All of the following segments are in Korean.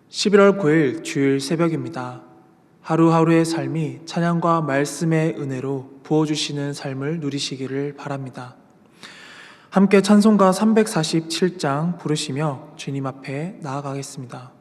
11월 9일 주일 새벽입니다. 하루하루의 삶이 찬양과 말씀의 은혜로 부어주시는 삶을 누리시기를 바랍니다. 함께 찬송가 347장 부르시며 주님 앞에 나아가겠습니다.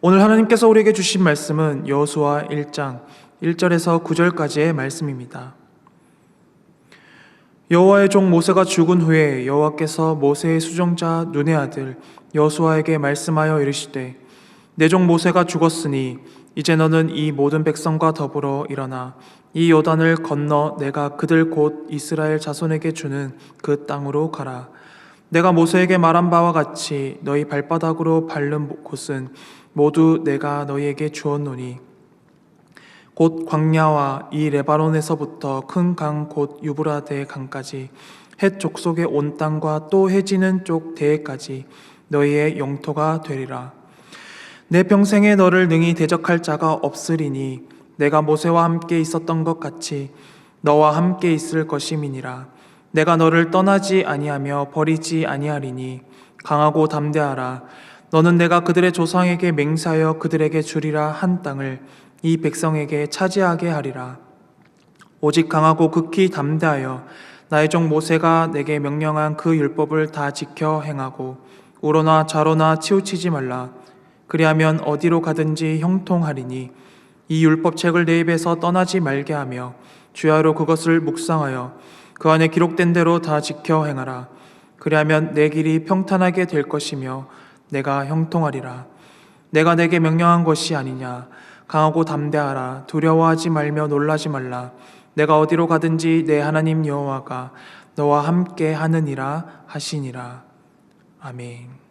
오늘 하나님께서 우리에게 주신 말씀은 여호수아 1장 1절에서 9절까지의 말씀입니다. 여호와의 종 모세가 죽은 후에 여호와께서 모세의 수종자 눈의 아들 여호수아에게 말씀하여 이르시되 내 종 모세가 죽었으니 이제 너는 이 모든 백성과 더불어 일어나 이 요단을 건너 내가 그들 곧 이스라엘 자손에게 주는 그 땅으로 가라. 내가 모세에게 말한 바와 같이 너희 발바닥으로 밟는 곳은 모두 내가 너희에게 주었노니 곧 광야와 이 레바논에서부터 큰 강 곧 유브라데 강까지 헷 족속의 온 땅과 또 해지는 쪽 대해까지 너희의 영토가 되리라. 내 평생에 너를 능히 대적할 자가 없으리니 내가 모세와 함께 있었던 것 같이 너와 함께 있을 것임이니라. 내가 너를 떠나지 아니하며 버리지 아니하리니 강하고 담대하라. 너는 내가 그들의 조상에게 맹세하여 그들에게 주리라 한 땅을 이 백성에게 차지하게 하리라. 오직 강하고 극히 담대하여 나의 종 모세가 내게 명령한 그 율법을 다 지켜 행하고 우로나 좌로나 치우치지 말라. 그리하면 어디로 가든지 형통하리니 이 율법책을 내 입에서 떠나지 말게 하며 주야로 그것을 묵상하여 그 안에 기록된 대로 다 지켜 행하라. 그리하면 내 길이 평탄하게 될 것이며 내가 형통하리라. 내가 내게 명령한 것이 아니냐. 강하고 담대하라. 두려워하지 말며 놀라지 말라. 내가 어디로 가든지 내 하나님 여호와가 너와 함께 하느니라 하시니라. 아멘.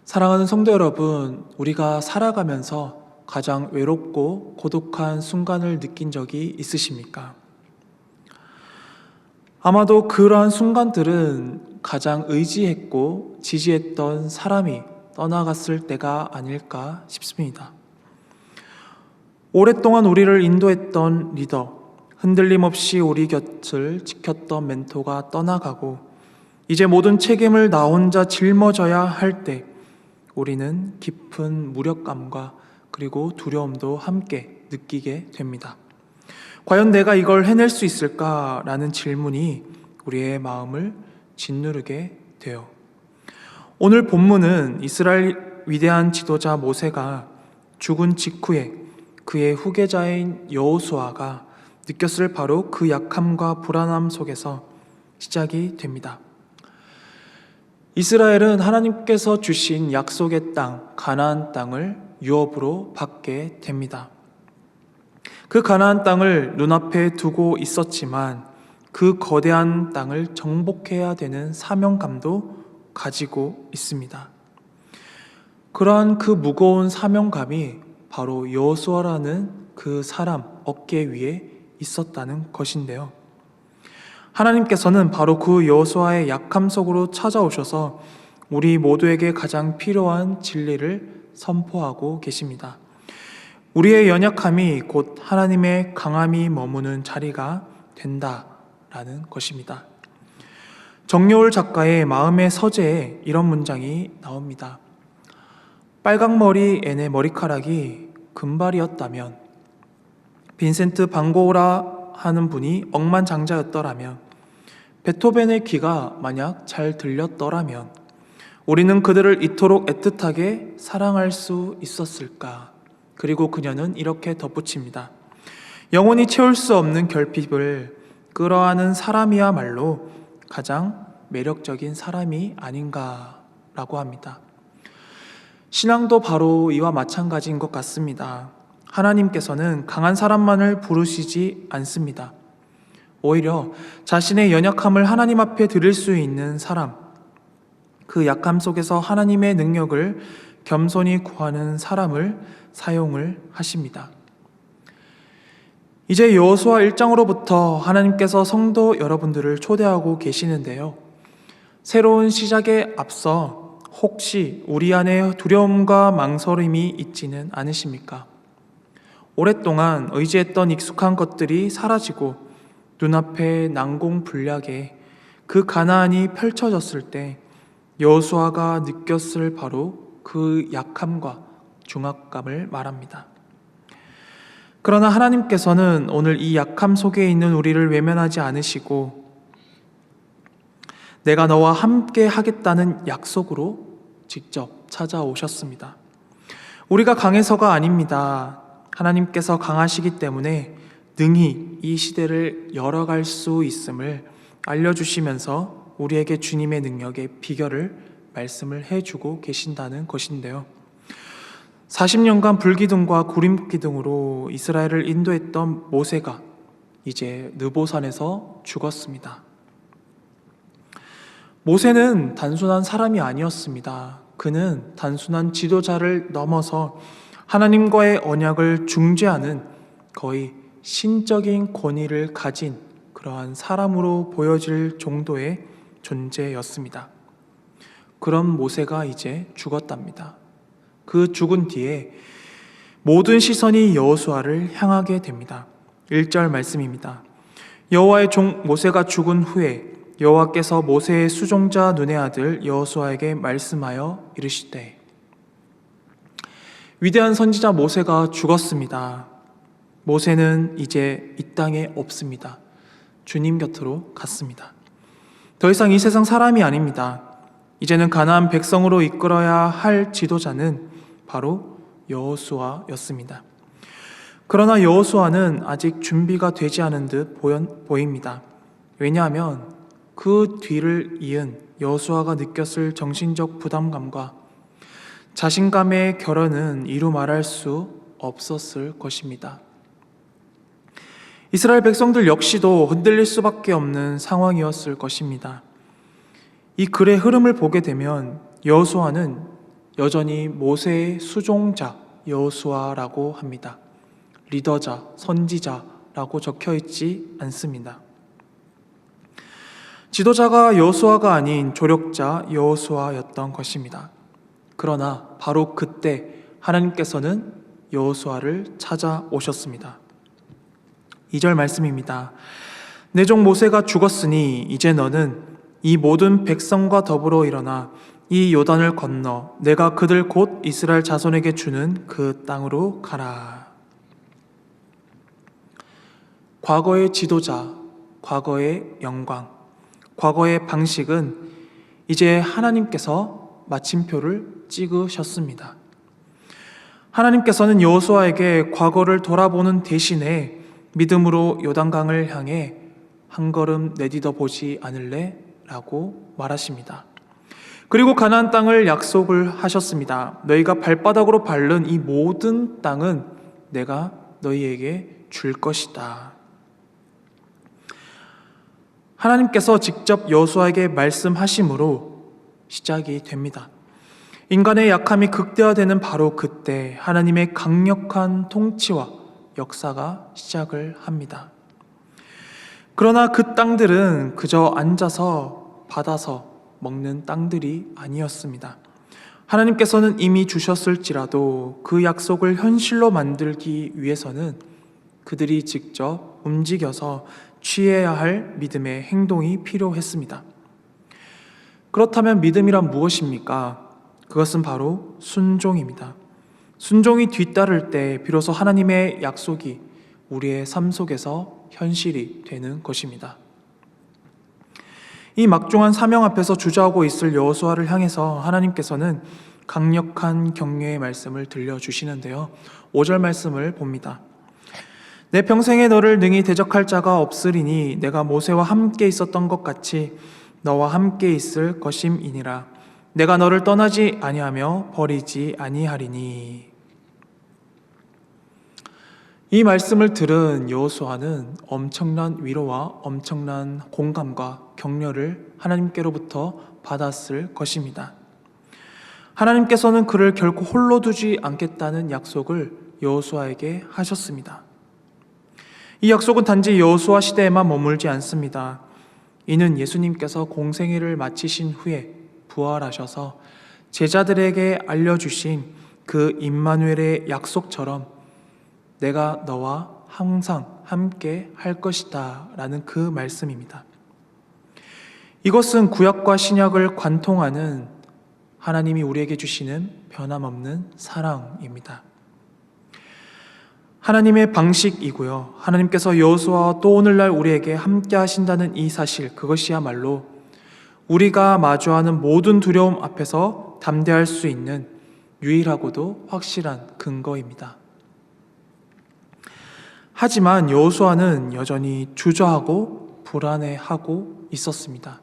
사랑하는 성도 여러분, 우리가 살아가면서 가장 외롭고 고독한 순간을 느낀 적이 있으십니까? 아마도 그러한 순간들은 가장 의지했고 지지했던 사람이 떠나갔을 때가 아닐까 싶습니다. 오랫동안 우리를 인도했던 리더, 흔들림 없이 우리 곁을 지켰던 멘토가 떠나가고 이제 모든 책임을 나 혼자 짊어져야 할 때 우리는 깊은 무력감과 그리고 두려움도 함께 느끼게 됩니다. 과연 내가 이걸 해낼 수 있을까라는 질문이 우리의 마음을 짓누르게 돼요. 오늘 본문은 이스라엘 위대한 지도자 모세가 죽은 직후에 그의 후계자인 여호수아가 느꼈을 바로 그 약함과 불안함 속에서 시작이 됩니다. 이스라엘은 하나님께서 주신 약속의 땅, 가나안 땅을 유업으로 받게 됩니다. 그 가나안 땅을 눈앞에 두고 있었지만 그 거대한 땅을 정복해야 되는 사명감도 가지고 있습니다. 그러한 그 무거운 사명감이 바로 여호수아라는 그 사람 어깨 위에 있었다는 것인데요. 하나님께서는 바로 그 여호수아의 약함 속으로 찾아오셔서 우리 모두에게 가장 필요한 진리를 선포하고 계십니다. 우리의 연약함이 곧 하나님의 강함이 머무는 자리가 된다라는 것입니다. 정여울 작가의 마음의 서재에 이런 문장이 나옵니다. 빨강머리 앤의 머리카락이 금발이었다면, 빈센트 반고라 하는 분이 억만장자였더라면, 베토벤의 귀가 만약 잘 들렸더라면 우리는 그들을 이토록 애틋하게 사랑할 수 있었을까? 그리고 그녀는 이렇게 덧붙입니다. 영원히 채울 수 없는 결핍을 끌어안은 사람이야말로 가장 매력적인 사람이 아닌가라고 합니다. 신앙도 바로 이와 마찬가지인 것 같습니다. 하나님께서는 강한 사람만을 부르시지 않습니다. 오히려 자신의 연약함을 하나님 앞에 드릴 수 있는 사람, 그 약함 속에서 하나님의 능력을 겸손히 구하는 사람을 사용을 하십니다. 이제 여호수아 1장으로부터 하나님께서 성도 여러분들을 초대하고 계시는데요. 새로운 시작에 앞서 혹시 우리 안에 두려움과 망설임이 있지는 않으십니까? 오랫동안 의지했던 익숙한 것들이 사라지고 눈앞에 난공불락에 그 가나안이 펼쳐졌을 때 여호수아가 느꼈을 바로 그 약함과 중압감을 말합니다. 그러나 하나님께서는 오늘 이 약함 속에 있는 우리를 외면하지 않으시고 내가 너와 함께 하겠다는 약속으로 직접 찾아오셨습니다. 우리가 강해서가 아닙니다. 하나님께서 강하시기 때문에 능히 이 시대를 열어갈 수 있음을 알려주시면서 우리에게 주님의 능력의 비결을 말씀을 해주고 계신다는 것인데요. 40년간 불기둥과 구름기둥으로 이스라엘을 인도했던 모세가 이제 느보산에서 죽었습니다. 모세는 단순한 사람이 아니었습니다. 그는 단순한 지도자를 넘어서 하나님과의 언약을 중재하는 거의 신적인 권위를 가진 그러한 사람으로 보여질 정도의 존재였습니다. 그런 모세가 이제 죽었답니다. 그 죽은 뒤에 모든 시선이 여호수아를 향하게 됩니다. 1절 말씀입니다. 여호와의 종 모세가 죽은 후에 여호와께서 모세의 수종자 눈의 아들 여호수아에게 말씀하여 이르시되. 위대한 선지자 모세가 죽었습니다. 모세는 이제 이 땅에 없습니다. 주님 곁으로 갔습니다. 더 이상 이 세상 사람이 아닙니다. 이제는 가나안 백성으로 이끌어야 할 지도자는 바로 여호수아였습니다. 그러나 여호수아는 아직 준비가 되지 않은 듯 보입니다. 왜냐하면 그 뒤를 이은 여호수아가 느꼈을 정신적 부담감과 자신감의 결연은 이루 말할 수 없었을 것입니다. 이스라엘 백성들 역시도 흔들릴 수밖에 없는 상황이었을 것입니다. 이 글의 흐름을 보게 되면 여호수아는 여전히 모세의 수종자 여호수아라고 합니다. 리더자, 선지자라고 적혀 있지 않습니다. 지도자가 여호수아가 아닌 조력자 여호수아였던 것입니다. 그러나 바로 그때 하나님께서는 여호수아를 찾아오셨습니다. 2절 말씀입니다. 내 종 모세가 죽었으니 이제 너는 이 모든 백성과 더불어 일어나 이 요단을 건너 내가 그들 곧 이스라엘 자손에게 주는 그 땅으로 가라. 과거의 지도자, 과거의 영광, 과거의 방식은 이제 하나님께서 마침표를 찍으셨습니다. 하나님께서는 여호수아에게 과거를 돌아보는 대신에 믿음으로 요단강을 향해 한 걸음 내디뎌 보지 않을래? 라고 말하십니다. 그리고 가나안 땅을 약속을 하셨습니다. 너희가 발바닥으로 밟는 이 모든 땅은 내가 너희에게 줄 것이다. 하나님께서 직접 여호수아에게 말씀하심으로 시작이 됩니다. 인간의 약함이 극대화되는 바로 그때 하나님의 강력한 통치와 역사가 시작을 합니다. 그러나 그 땅들은 그저 앉아서 받아서 먹는 땅들이 아니었습니다. 하나님께서는 이미 주셨을지라도 그 약속을 현실로 만들기 위해서는 그들이 직접 움직여서 취해야 할 믿음의 행동이 필요했습니다. 그렇다면 믿음이란 무엇입니까? 그것은 바로 순종입니다. 순종이 뒤따를 때 비로소 하나님의 약속이 우리의 삶 속에서 현실이 되는 것입니다. 이 막중한 사명 앞에서 주저하고 있을 여호수아를 향해서 하나님께서는 강력한 격려의 말씀을 들려주시는데요. 5절 말씀을 봅니다. 내 평생에 너를 능히 대적할 자가 없으리니 내가 모세와 함께 있었던 것 같이 너와 함께 있을 것임이니라. 내가 너를 떠나지 아니하며 버리지 아니하리니. 이 말씀을 들은 여호수아는 엄청난 위로와 엄청난 공감과 격려를 하나님께로부터 받았을 것입니다. 하나님께서는 그를 결코 홀로 두지 않겠다는 약속을 여호수아에게 하셨습니다. 이 약속은 단지 여호수아 시대에만 머물지 않습니다. 이는 예수님께서 공생애를 마치신 후에 부활하셔서 제자들에게 알려주신 그 임마누엘의 약속처럼 내가 너와 항상 함께 할 것이다 라는 그 말씀입니다. 이것은 구약과 신약을 관통하는 하나님이 우리에게 주시는 변함없는 사랑입니다. 하나님의 방식이고요. 하나님께서 여호수아와 또 오늘날 우리에게 함께 하신다는 이 사실, 그것이야말로 우리가 마주하는 모든 두려움 앞에서 담대할 수 있는 유일하고도 확실한 근거입니다. 하지만 여호수아는 여전히 주저하고 불안해하고 있었습니다.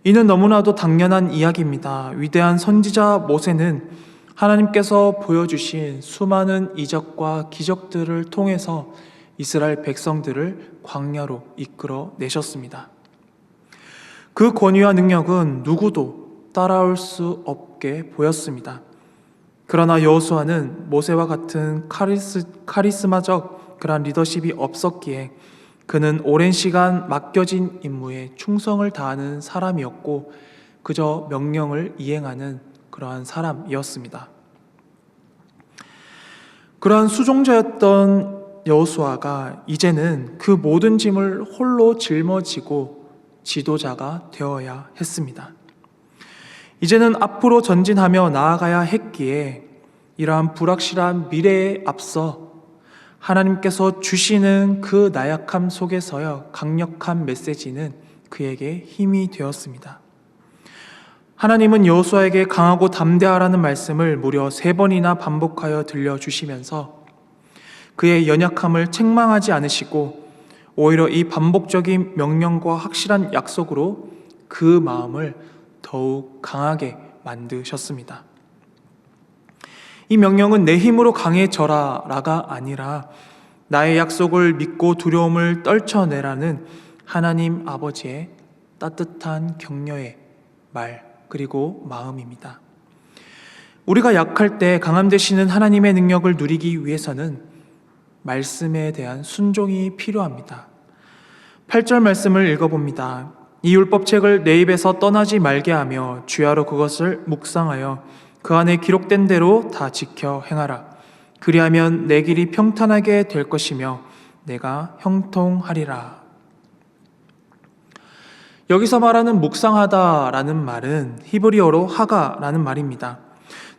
이는 너무나도 당연한 이야기입니다. 위대한 선지자 모세는 하나님께서 보여주신 수많은 이적과 기적들을 통해서 이스라엘 백성들을 광야로 이끌어 내셨습니다. 그 권위와 능력은 누구도 따라올 수 없게 보였습니다. 그러나 여호수아는 모세와 같은 카리스마적 그런 리더십이 없었기에 그는 오랜 시간 맡겨진 임무에 충성을 다하는 사람이었고 그저 명령을 이행하는 그러한 사람이었습니다. 그러한 수종자였던 여호수아가 이제는 그 모든 짐을 홀로 짊어지고 지도자가 되어야 했습니다. 이제는 앞으로 전진하며 나아가야 했기에 이러한 불확실한 미래에 앞서 하나님께서 주시는 그 나약함 속에서의 강력한 메시지는 그에게 힘이 되었습니다. 하나님은 여호수아에게 강하고 담대하라는 말씀을 무려 3번이나 반복하여 들려주시면서 그의 연약함을 책망하지 않으시고 오히려 이 반복적인 명령과 확실한 약속으로 그 마음을 더욱 강하게 만드셨습니다. 이 명령은 내 힘으로 강해져라라가 아니라 나의 약속을 믿고 두려움을 떨쳐내라는 하나님 아버지의 따뜻한 격려의 말 그리고 마음입니다. 우리가 약할 때 강함 되시는 하나님의 능력을 누리기 위해서는 말씀에 대한 순종이 필요합니다. 8절 말씀을 읽어봅니다. 이 율법책을 내 입에서 떠나지 말게 하며 주야로 그것을 묵상하여 그 안에 기록된 대로 다 지켜 행하라. 그리하면 내 길이 평탄하게 될 것이며 내가 형통하리라. 여기서 말하는 묵상하다라는 말은 히브리어로 하가라는 말입니다.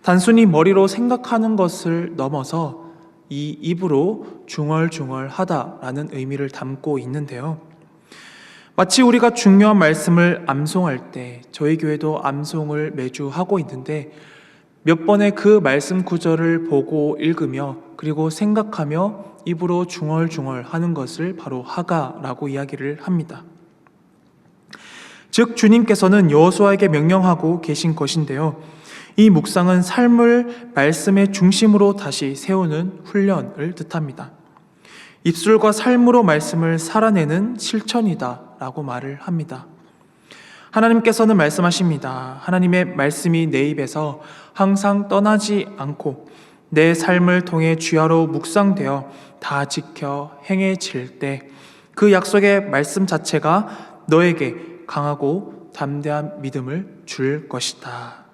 단순히 머리로 생각하는 것을 넘어서 이 입으로 중얼중얼하다라는 의미를 담고 있는데요. 마치 우리가 중요한 말씀을 암송할 때 저희 교회도 암송을 매주 하고 있는데 몇 번의 그 말씀 구절을 보고 읽으며 그리고 생각하며 입으로 중얼중얼 하는 것을 바로 하가라고 이야기를 합니다. 즉 주님께서는 여호수아에게 명령하고 계신 것인데요. 이 묵상은 삶을 말씀의 중심으로 다시 세우는 훈련을 뜻합니다. 입술과 삶으로 말씀을 살아내는 실천이다 라고 말을 합니다. 하나님께서는 말씀하십니다. 하나님의 말씀이 내 입에서 항상 떠나지 않고 내 삶을 통해 주야로 묵상되어 다 지켜 행해질 때 그 약속의 말씀 자체가 너에게 강하고 담대한 믿음을 줄 것이다.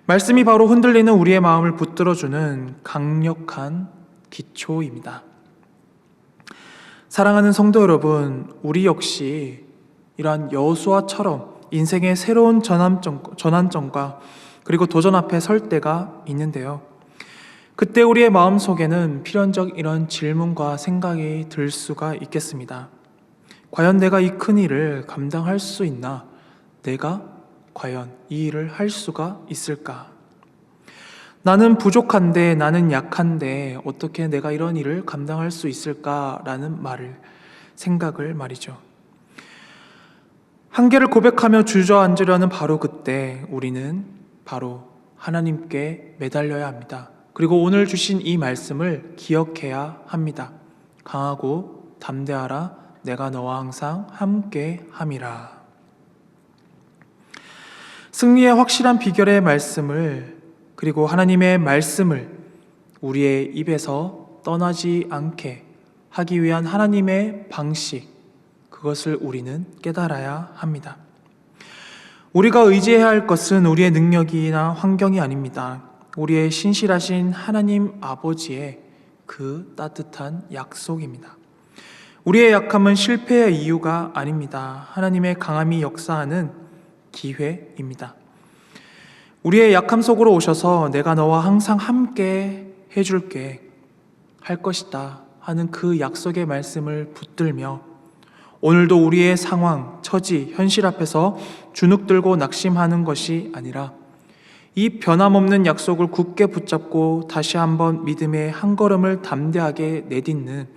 말씀이 바로 흔들리는 우리의 마음을 붙들어주는 강력한 기초입니다. 사랑하는 성도 여러분, 우리 역시 이러한 여호수아처럼 인생의 새로운 전환점과 그리고 도전 앞에 설 때가 있는데요. 그때 우리의 마음속에는 필연적 이런 질문과 생각이 들 수가 있겠습니다. 과연 내가 이 큰 일을 감당할 수 있나? 내가 과연 이 일을 할 수가 있을까? 나는 부족한데, 나는 약한데 어떻게 내가 이런 일을 감당할 수 있을까라는 생각을 말이죠. 한계를 고백하며 주저앉으려는 바로 그때 우리는 바로 하나님께 매달려야 합니다. 그리고 오늘 주신 이 말씀을 기억해야 합니다. 강하고 담대하라. 내가 너와 항상 함께 함이라. 승리의 확실한 비결의 말씀을 그리고 하나님의 말씀을 우리의 입에서 떠나지 않게 하기 위한 하나님의 방식, 그것을 우리는 깨달아야 합니다. 우리가 의지해야 할 것은 우리의 능력이나 환경이 아닙니다. 우리의 신실하신 하나님 아버지의 그 따뜻한 약속입니다. 우리의 약함은 실패의 이유가 아닙니다. 하나님의 강함이 역사하는 기회입니다. 우리의 약함 속으로 오셔서 내가 너와 항상 함께 해줄게, 할 것이다 하는 그 약속의 말씀을 붙들며 오늘도 우리의 상황, 처지, 현실 앞에서 주눅들고 낙심하는 것이 아니라 이 변함없는 약속을 굳게 붙잡고 다시 한번 믿음의 한 걸음을 담대하게 내딛는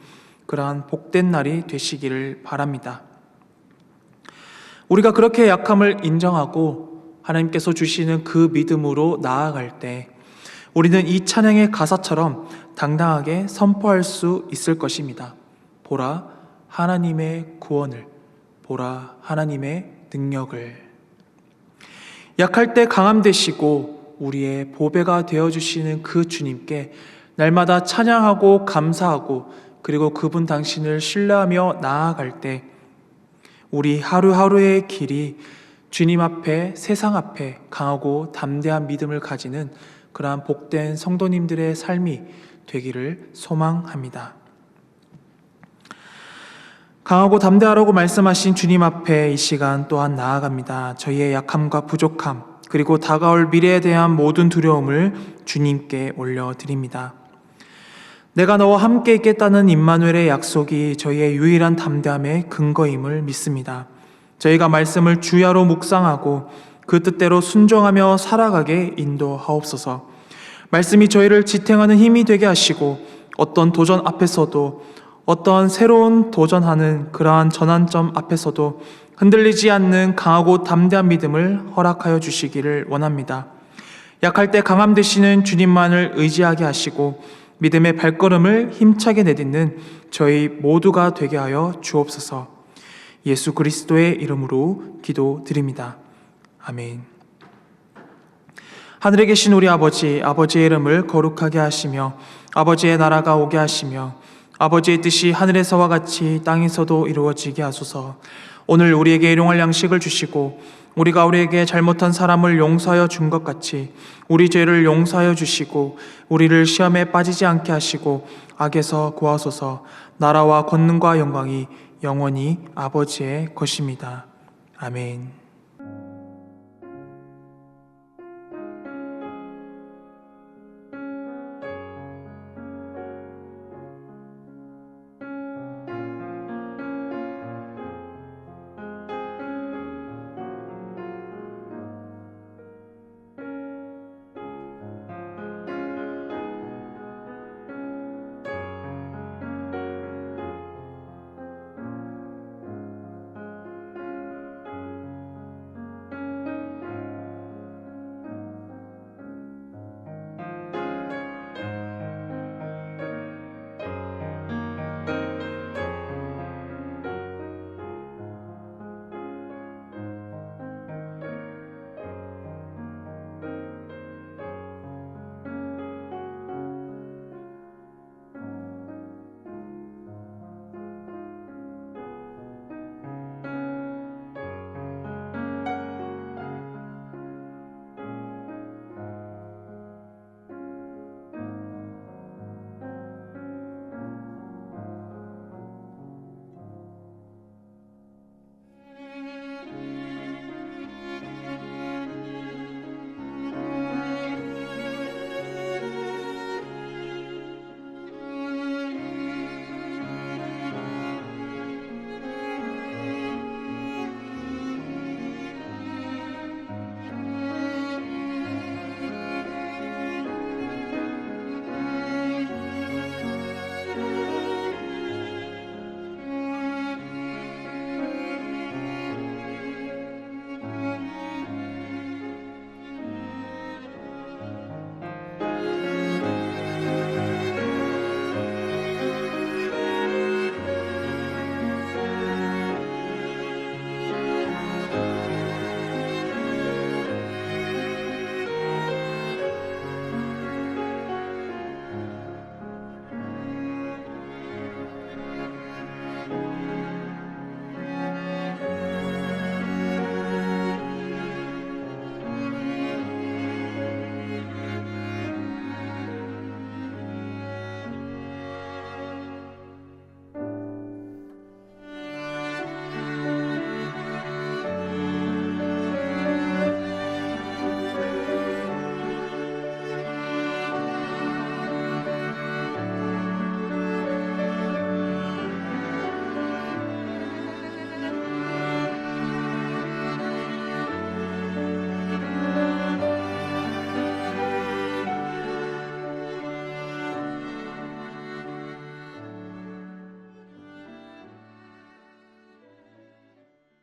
그러한 복된 날이 되시기를 바랍니다. 우리가 그렇게 약함을 인정하고 하나님께서 주시는 그 믿음으로 나아갈 때 우리는 이 찬양의 가사처럼 당당하게 선포할 수 있을 것입니다. 보라 하나님의 구원을, 보라 하나님의 능력을. 약할 때 강함 되시고 우리의 보배가 되어주시는 그 주님께 날마다 찬양하고 감사하고 그리고 그분 당신을 신뢰하며 나아갈 때 우리 하루하루의 길이 주님 앞에, 세상 앞에 강하고 담대한 믿음을 가지는 그러한 복된 성도님들의 삶이 되기를 소망합니다. 강하고 담대하라고 말씀하신 주님 앞에 이 시간 또한 나아갑니다. 저희의 약함과 부족함 그리고 다가올 미래에 대한 모든 두려움을 주님께 올려드립니다. 내가 너와 함께 있겠다는 임마누엘의 약속이 저희의 유일한 담대함의 근거임을 믿습니다. 저희가 말씀을 주야로 묵상하고 그 뜻대로 순종하며 살아가게 인도하옵소서. 말씀이 저희를 지탱하는 힘이 되게 하시고 어떤 도전 앞에서도 어떤 새로운 도전하는 그러한 전환점 앞에서도 흔들리지 않는 강하고 담대한 믿음을 허락하여 주시기를 원합니다. 약할 때 강함 되시는 주님만을 의지하게 하시고 믿음의 발걸음을 힘차게 내딛는 저희 모두가 되게 하여 주옵소서. 예수 그리스도의 이름으로 기도드립니다. 아멘. 하늘에 계신 우리 아버지, 아버지의 이름을 거룩하게 하시며 아버지의 나라가 오게 하시며 아버지의 뜻이 하늘에서와 같이 땅에서도 이루어지게 하소서. 오늘 우리에게 일용할 양식을 주시고 우리가 우리에게 잘못한 사람을 용서하여 준 것 같이 우리 죄를 용서하여 주시고 우리를 시험에 빠지지 않게 하시고 악에서 구하소서. 나라와 권능과 영광이 영원히 아버지의 것입니다. 아멘.